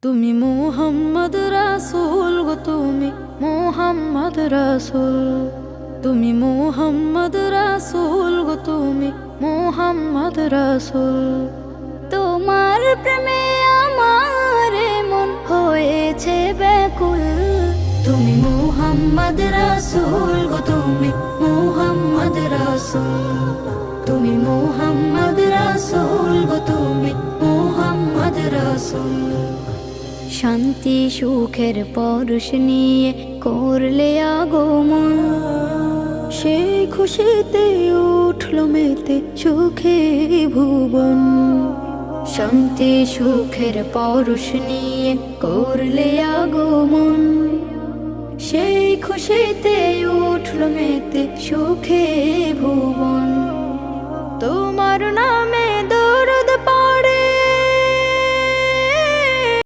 তুমি মুহাম্মদ রাসূল গো, তুমি মুহাম্মদ রাসূল, তুমি মুহাম্মদ রাসূল গো, তুমি মুহাম্মদ রাসূল। তোমার প্রেমে আমার মন হয়েছে ব্যাকুল। তুমি মুহাম্মদ রাসূল গো, তুমি মুহাম্মদ রাসূল, তুমি মুহাম্মদ রাসূল গো, তুমি মুহাম্মদ রাসূল। শান্তি সুখের পরশ নিয়ে করলে আগমন, সেই খুশিতে উঠল মেতে সুখে ভুবন। শান্তি সুখের পরশ নিয়ে করলে আগমন, সেই খুশিতে উঠল মেতে সুখে ভুবন। তোমার নামে